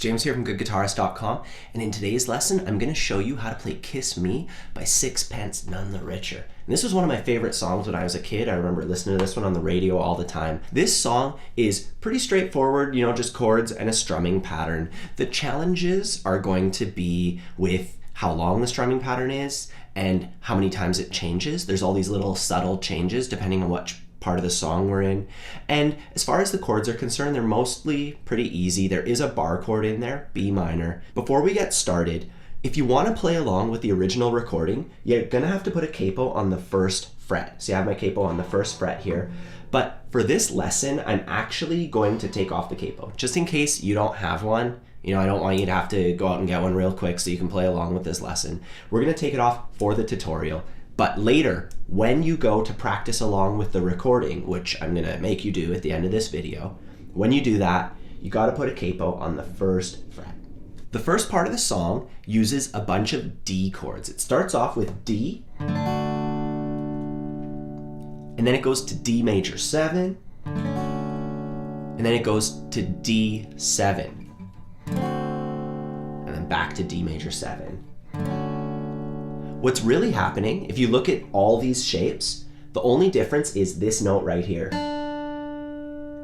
James here from GoodGuitarist.com, and in today's lesson I'm going to show you how to play Kiss Me by Sixpence None The Richer. And this was one of my favorite songs when I was a kid. I remember listening to this one on the radio all the time. This song is pretty straightforward, just chords and a strumming pattern. The challenges are going to be with how long the strumming pattern is and how many times it changes. There's all these little subtle changes depending on what part of the song we're in. And as far as the chords are concerned, they're mostly pretty easy. There is a bar chord in there, B minor. Before we get started, if you want to play along with the original recording, you're gonna have to put a capo on the first fret. See, I have my capo on the first fret here. But for this lesson, I'm actually going to take off the capo, just in case you don't have one. I don't want you to have to go out and get one real quick so you can play along with this lesson. We're gonna take it off for the tutorial. But later, when you go to practice along with the recording, which I'm gonna make you do at the end of this video, when you do that, you gotta put a capo on the first fret. The first part of the song uses a bunch of D chords. It starts off with D, and then it goes to D major 7, and then it goes to D7, and then back to D major 7. What's really happening, if you look at all these shapes, the only difference is this note right here.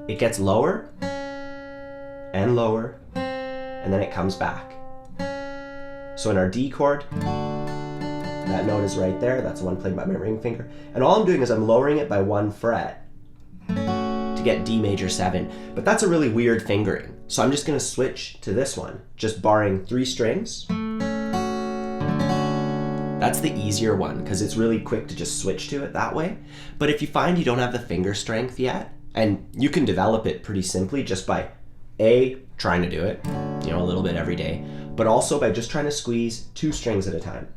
It gets lower and lower, and then it comes back. So in our D chord, that note is right there. That's the one played by my ring finger. And all I'm doing is I'm lowering it by 1 fret to get D major 7. But that's a really weird fingering. So I'm just gonna switch to this one, just barring 3 strings. That's the easier one because it's really quick to just switch to it that way. But if you find you don't have the finger strength yet, and you can develop it pretty simply just by trying to do it, a little bit every day, but also by just trying to squeeze 2 strings at a time.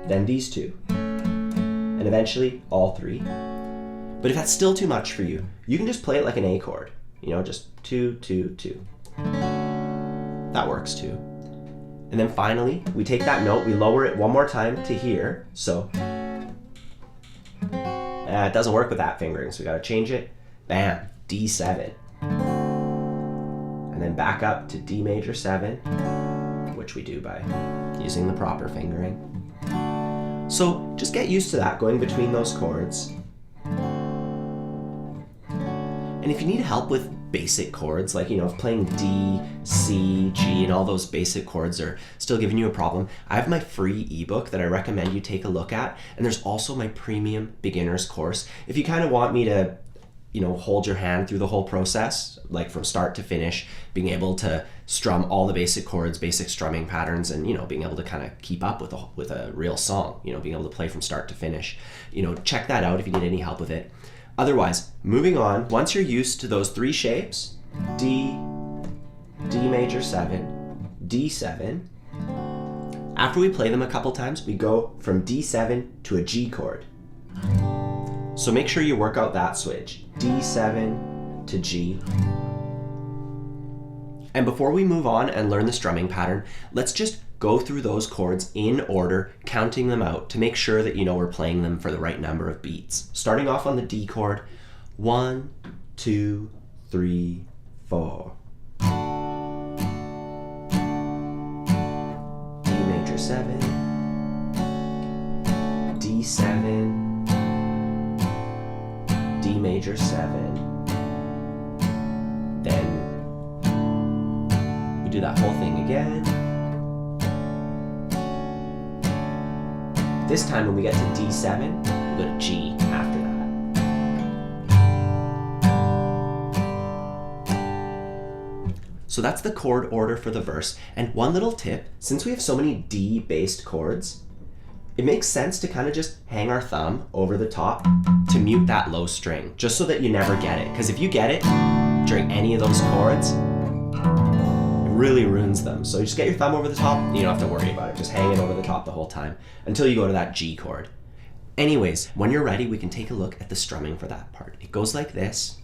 Then these 2, and eventually all 3. But if that's still too much for you, you can just play it like an A chord, just 2, 2, 2. That works too. And then finally, we take that note, we lower it one more time to here. So, it doesn't work with that fingering, so we gotta change it. Bam, D7. And then back up to D major 7, which we do by using the proper fingering. So just get used to that, going between those chords. And if you need help with basic chords, like, if playing D, C, G, and all those basic chords are still giving you a problem, I have my free ebook that I recommend you take a look at. And there's also my premium beginners course. If you kind of want me to, hold your hand through the whole process, like from start to finish, being able to strum all the basic chords, basic strumming patterns, and, being able to kind of keep up with a real song, being able to play from start to finish, check that out if you need any help with it. Otherwise, moving on, once you're used to those 3 shapes, D, D major 7, D7, after we play them a couple times, we go from D7 to a G chord. So make sure you work out that switch, D7 to G. And before we move on and learn the strumming pattern, let's just go through those chords in order, counting them out to make sure that we're playing them for the right number of beats. Starting off on the D chord, 1, 2, 3, 4. D major 7, D7, D major 7. Then we do that whole thing again. This time when we get to D7, we'll go to G after that. So that's the chord order for the verse. And one little tip, since we have so many D-based chords, it makes sense to kind of just hang our thumb over the top to mute that low string, just so that you never get it. Because if you get it during any of those chords, really ruins them. So just get your thumb over the top, you don't have to worry about it. Just hang it over the top the whole time until you go to that G chord. Anyways, when you're ready, we can take a look at the strumming for that part. It goes like this.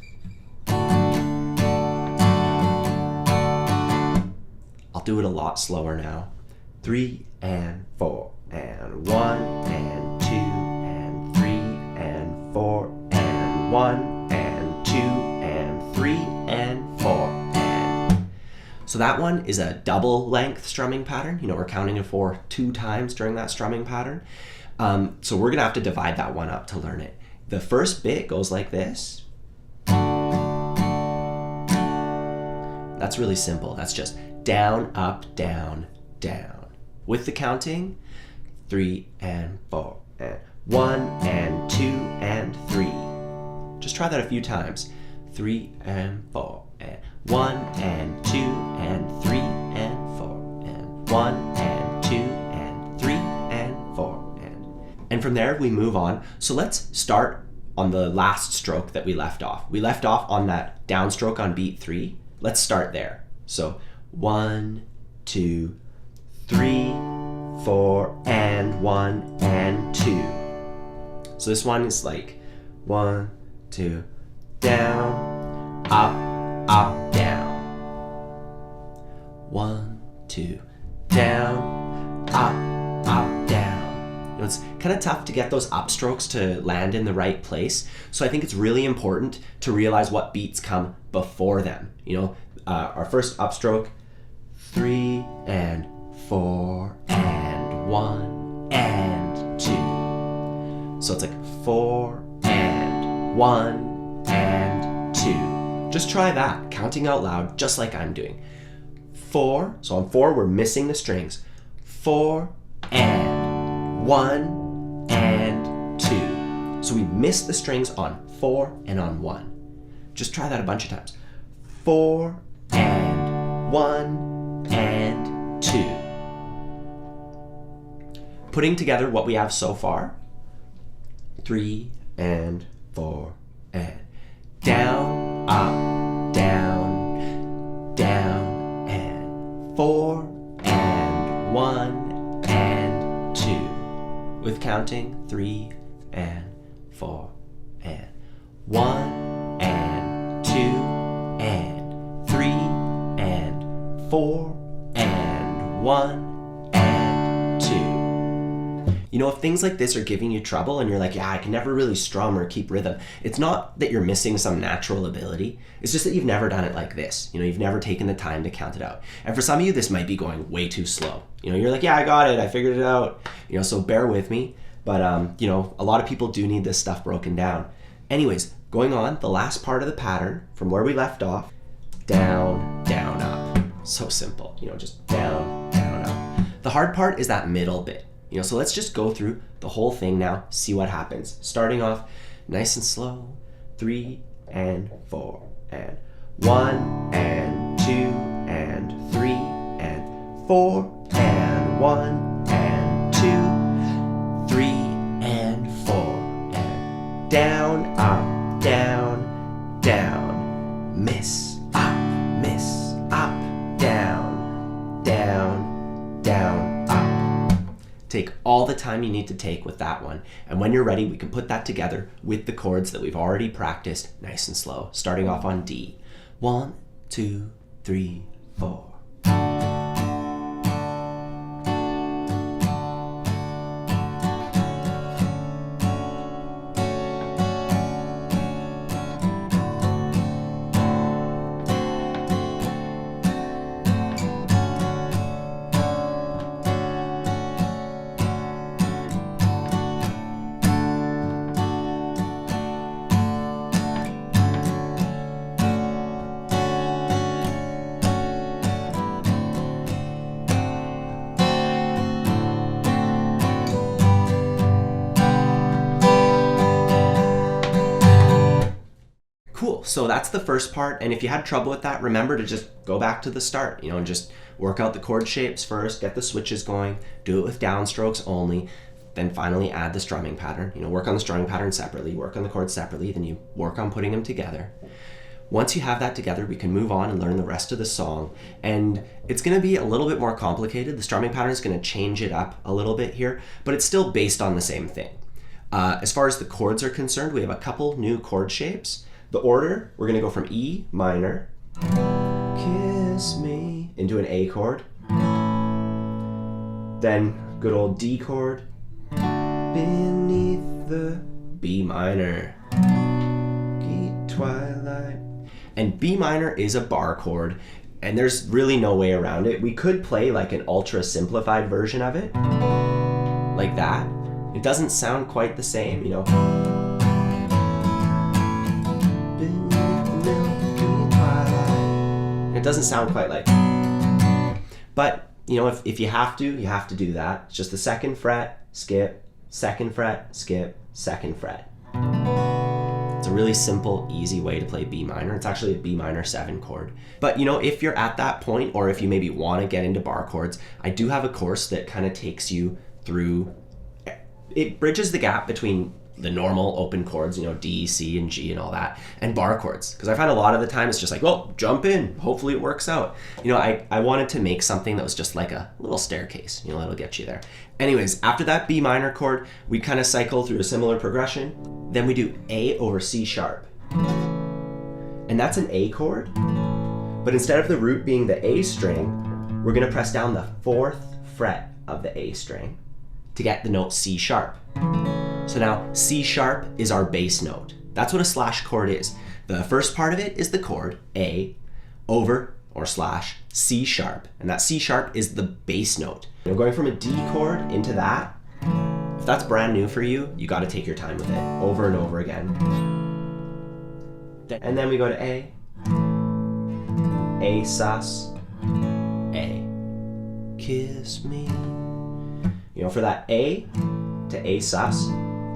I'll do it a lot slower now. 3 and 4 and 1 and 2 and 3 and 4 and 1 and 2 and 3 and 4 and So that one is a double length strumming pattern. You know, we're counting to 4 2 times during that strumming pattern. So we're gonna have to divide that one up to learn it. The first bit goes like this. That's really simple. That's just down, up, down, down. With the counting, 3 and 4 and 1 and 2 and 3. Just try that a few times. 3 and 4 and 1 and 2 and 3 and 4 and 1 and 2 and 3 and 4 and from there we move on. So let's start on the last stroke that we left off. We left off on that downstroke on beat 3. Let's start there. So 1, 2, 3, 4 and 1 and 2. So this one is like 1, 2, down, up, up, down. 1, 2, down, up, down. You know, it's kind of tough to get those upstrokes to land in the right place. So I think it's really important to realize what beats come before them. You know, our first upstroke, 3 and 4 and 1 and 2. So it's like 4 and 1 and 2. Just try that, counting out loud, just like I'm doing. 4, so on 4 we're missing the strings. 4 and 1 and 2. So we miss the strings on 4 and on 1. Just try that a bunch of times. 4 and 1 and 2. Putting together what we have so far. 3 and 4 and down, up, down, down, and 4 and 1 and 2. With counting 3 and 4 and 1 and 2 and 3 and 4 and 1 and 2. You know, if things like this are giving you trouble and you're like, yeah, I can never really strum or keep rhythm, it's not that you're missing some natural ability. It's just that you've never done it like this. You know, you've never taken the time to count it out. And for some of you, this might be going way too slow. You know, you're like, yeah, I got it. I figured it out. You know, so bear with me. But, you know, a lot of people do need this stuff broken down. Anyways, going on, the last part of the pattern from where we left off, down, down, up. So simple, you know, just down, down, up. The hard part is that middle bit. You know, so let's just go through the whole thing now, see what happens. Starting off nice and slow, 3 and 4 and 1 and 2 and 3 and 4 and 1 and 2, 3 and 4 and down, up, down, down, miss, up, down, down, down, up. Take all the time you need to take with that one. And when you're ready, we can put that together with the chords that we've already practiced nice and slow, starting off on D. 1, 2, 3, 4. Cool, so that's the first part, and if you had trouble with that, remember to just go back to the start, you know, and just work out the chord shapes first, get the switches going, do it with downstrokes only, then finally add the strumming pattern. You know, work on the strumming pattern separately, work on the chords separately, then you work on putting them together. Once you have that together, we can move on and learn the rest of the song, and it's going to be a little bit more complicated. The strumming pattern is going to change it up a little bit here, but it's still based on the same thing. As far as the chords are concerned, we have a couple new chord shapes. The order, we're gonna go from E minor, kiss me, into an A chord, then good old D chord, beneath the B minor, twilight. And B minor is a bar chord. And there's really no way around it. We could play like an ultra simplified version of it, like that. It doesn't sound quite the same, you know. It doesn't sound quite like. But, you know, if you have to do that. It's just the 2nd fret, skip, 2nd fret, skip, 2nd fret. It's a really simple, easy way to play B minor. It's actually a B minor 7 chord. But, you know, if you're at that point, or if you maybe want to get into bar chords, I do have a course that kind of takes you through. It bridges the gap between the normal open chords, you know, D, C, and G and all that, and bar chords. Because I find a lot of the time it's just like, well, jump in, hopefully it works out. You know, I wanted to make something that was just like a little staircase, you know, that'll get you there. Anyways, after that B minor chord, we kind of cycle through a similar progression. Then we do A over C sharp. And that's an A chord, but instead of the root being the A string, we're gonna press down the 4th fret of the A string to get the note C sharp. So now C sharp is our bass note. That's what a slash chord is. The first part of it is the chord A over or slash C sharp. And that C sharp is the bass note. You know, going from a D chord into that, if that's brand new for you, you gotta take your time with it over and over again. And then we go to A sus, A, kiss me. You know, for that A to A sus,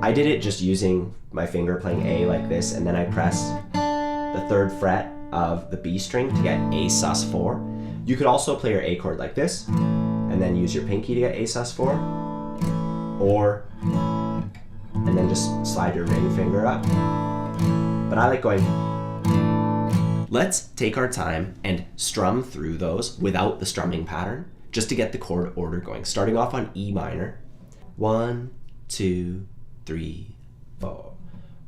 I did it just using my finger playing A like this, and then I press the 3rd fret of the B string to get A sus 4. You could also play your A chord like this, and then use your pinky to get A sus 4, or, and then just slide your ring finger up. But I like going. Let's take our time and strum through those without the strumming pattern, just to get the chord order going. Starting off on E minor. 1, 2, 3, 4.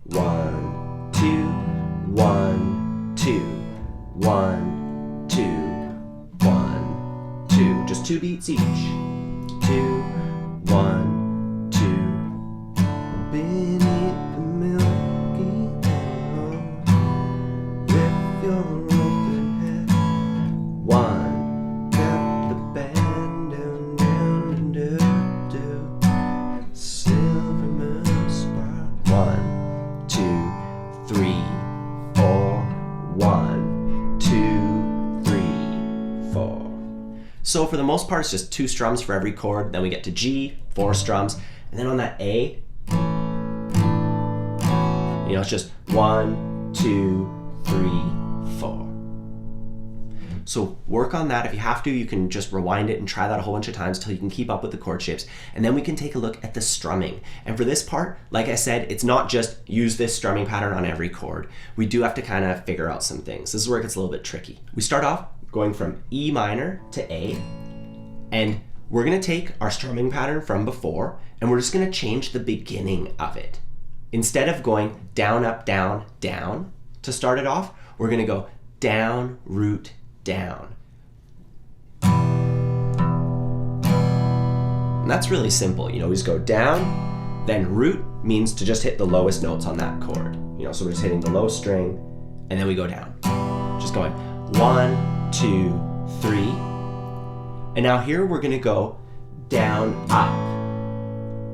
1, 2, 1, 2, 1, 2, 1, 2. Just 2 beats each. 2, 1, 2. Beneath the milky way, with your open head. 1, tap the band down, down, down, down. Silver moon spark. 1, 2, 3, 4. 1, 2, 3, 4. So for the most part, it's just 2 strums for every chord. Then we get to G, 4 strums, and then on that A, you know, it's just 1, 2, 3, 4. So work on that. If you have to, you can just rewind it and try that a whole bunch of times until you can keep up with the chord shapes. And then we can take a look at the strumming. And for this part, like I said, it's not just use this strumming pattern on every chord. We do have to kind of figure out some things. This is where it gets a little bit tricky. We start off going from E minor to A, and we're gonna take our strumming pattern from before, and we're just gonna change the beginning of it. Instead of going down, up, down, down to start it off, we're gonna go down, root, down. And that's really simple. You know, we just go down, then root means to just hit the lowest notes on that chord. You know, so we're just hitting the low string, and then we go down. Just going 1, 2, 3. And now here we're gonna go down, up.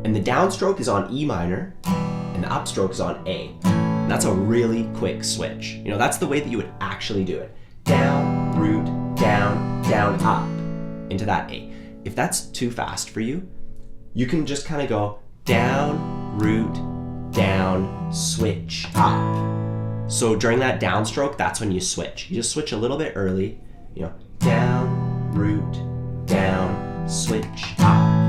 And the downstroke is on E minor, and the upstroke is on A. And that's a really quick switch. You know, that's the way that you would actually do it. Down, root, down, down, up, into that A. If that's too fast for you, you can just kind of go down, root, down, switch, up. So during that downstroke, that's when you switch. You just switch a little bit early, you know, down, root, down, switch, up.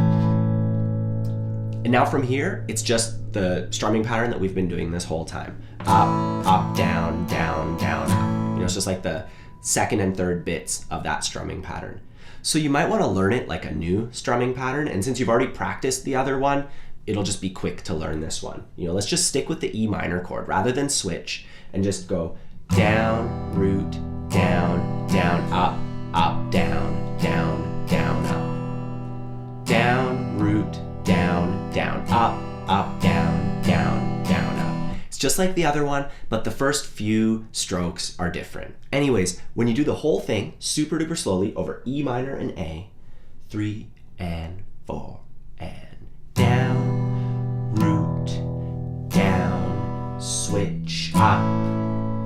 And now from here, it's just the strumming pattern that we've been doing this whole time. Up, up, down, down, down, up. You know, it's just like the 2nd and 3rd bits of that strumming pattern. So you might want to learn it like a new strumming pattern, and since you've already practiced the other one, it'll just be quick to learn this one. You know, let's just stick with the E minor chord rather than switch, and just go down, root, down, down, up, up, down, down, down, up. Down, root, down, down, up, up, down, down, down, up. It's just like the other one, but the first few strokes are different. Anyways, when you do the whole thing super duper slowly over E minor and A, 3 and 4 and down, root, down, switch, up,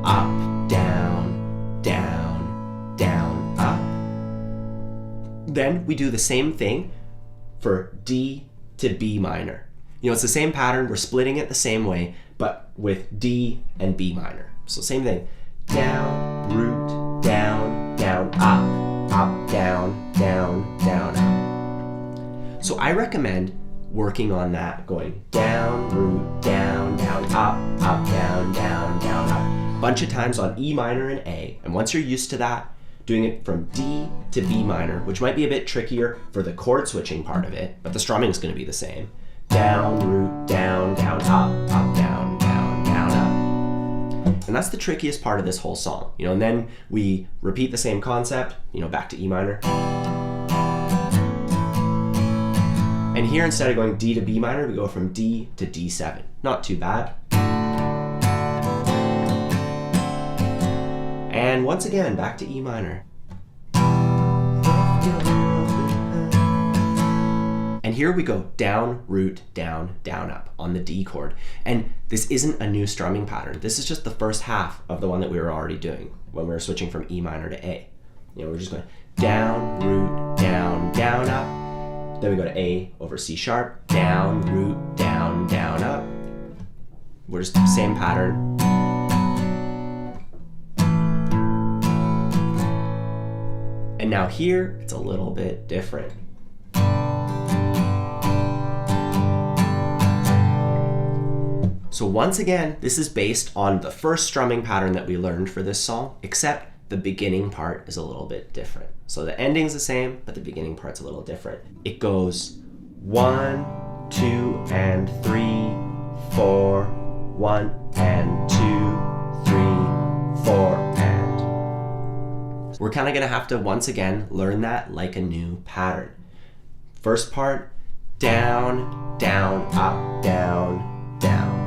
up, down, down, down, up. Then we do the same thing for D to B minor. You know, it's the same pattern, we're splitting it the same way, but with D and B minor. So same thing, down, root, down, down, up, up, down, down, down, up. So I recommend working on that, going down, root, down, down, up, up, down, down, down, up. Bunch of times on E minor and A, and once you're used to that, doing it from D to B minor, which might be a bit trickier for the chord switching part of it, but the strumming is going to be the same. Down, root, down, down, up, up, down, down, down, up. And that's the trickiest part of this whole song, you know, and then we repeat the same concept, you know, back to E minor. And here, instead of going D to B minor, we go from D to D7. Not too bad. And once again, back to E minor. And here we go down, root, down, down, up on the D chord. And this isn't a new strumming pattern. This is just the first half of the one that we were already doing when we were switching from E minor to A. You know, we're just going down, root, down, down, up. Then we go to A over C sharp, down, root, down, down, up. We're just the same pattern. And now here, it's a little bit different. So once again, this is based on the first strumming pattern that we learned for this song, except the beginning part is a little bit different. So the ending's the same, but the beginning part's a little different. It goes 1, 2, and 3, 4, 1, and 2, 3, 4, and. We're kind of gonna have to, once again, learn that like a new pattern. First part, down, down, up, down, down.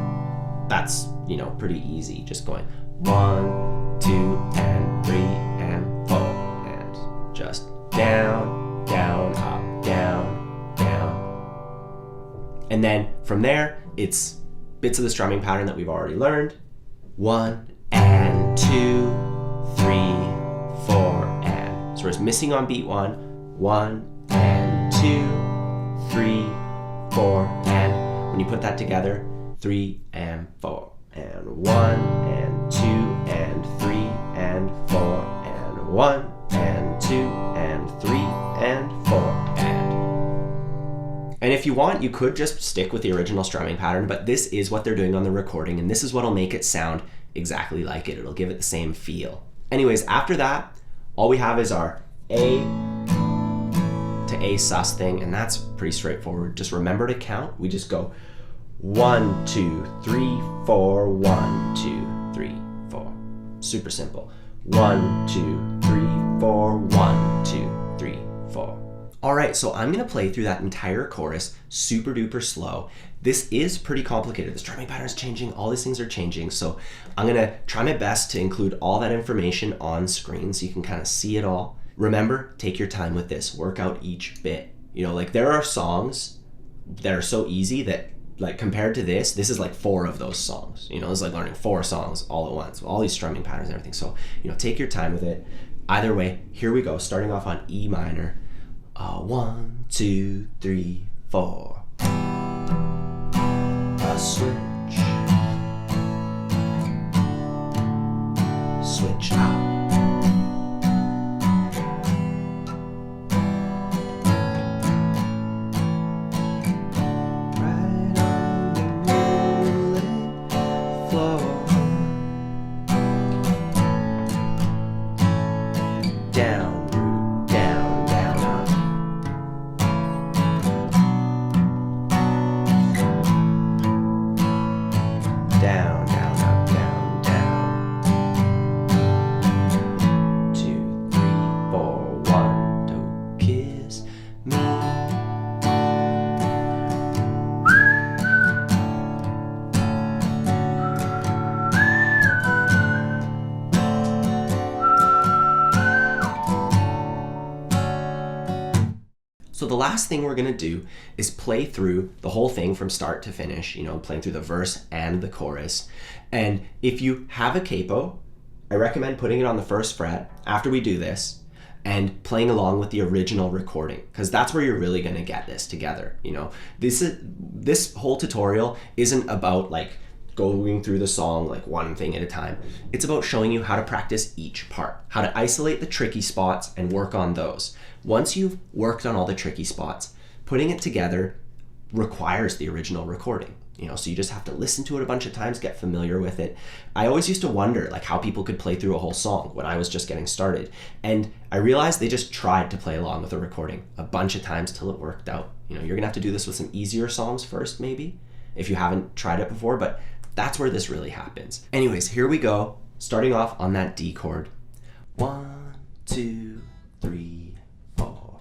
That's, you know, pretty easy. Just going 1, 2, and 3, and 4, and just down, down, up, down, down. And then from there, it's bits of the strumming pattern that we've already learned. 1, and 2, 3, 4, and. So we're just missing on beat 1, 1, and 2, 3, 4, and. When you put that together, 3 and 4 and 1 and 2 and 3 and 4 and 1 and 2 and 3 and 4 and. And if you want, you could just stick with the original strumming pattern, but this is what they're doing on the recording, and this is what'll make it sound exactly like it. It'll give it the same feel. Anyways, after that, all we have is our A to A sus thing, and that's pretty straightforward. Just remember to count. We just go 1, 2, 3, 4, 1, 2, 3, 4. Super simple. 1, 2, 3, 4, 1, 2, 3, 4. All right, so I'm gonna play through that entire chorus super duper slow. This is pretty complicated. The strumming pattern's changing, all these things are changing, so I'm gonna try my best to include all that information on screen so you can kind of see it all. Remember, take your time with this, work out each bit. You know, like there are songs that are so easy that, like, compared to this is like 4 of those songs. You know, it's like learning 4 songs all at once, all these strumming patterns and everything. So, you know, take your time with it. Either way, here we go, starting off on E minor. 1, 2, 3, 4. A switch. Switch out. the last thing we're gonna do is play through the whole thing from start to finish, playing through the verse and the chorus. And if you have a capo, I recommend putting it on the first fret after we do this and playing along with the original recording, because that's where you're really gonna get this together. This whole tutorial isn't about like going through the song like one thing at a time. It's about showing you how to practice each part, how to isolate the tricky spots and work on those. Once you've worked on all the tricky spots, putting it together requires the original recording. So you just have to listen to it a bunch of times, get familiar with it. I always used to wonder like how people could play through a whole song when I was just getting started. And I realized they just tried to play along with the recording a bunch of times till it worked out. You're gonna have to do this with some easier songs first, maybe, if you haven't tried it before, but that's where this really happens. Anyways, here we go, starting off on that D chord. 1, 2, 3, 4.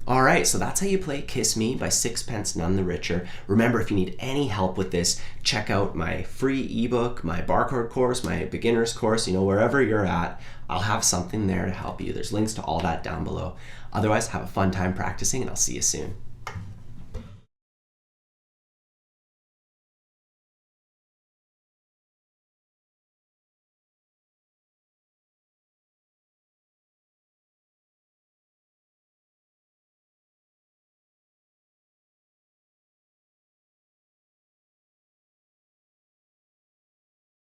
Alright, so that's how you play Kiss Me by Sixpence None The Richer. Remember, if you need any help with this, check out my free ebook, my barre chord course, my beginner's course, wherever you're at, I'll have something there to help you. There's links to all that down below. Otherwise, have a fun time practicing, and I'll see you soon.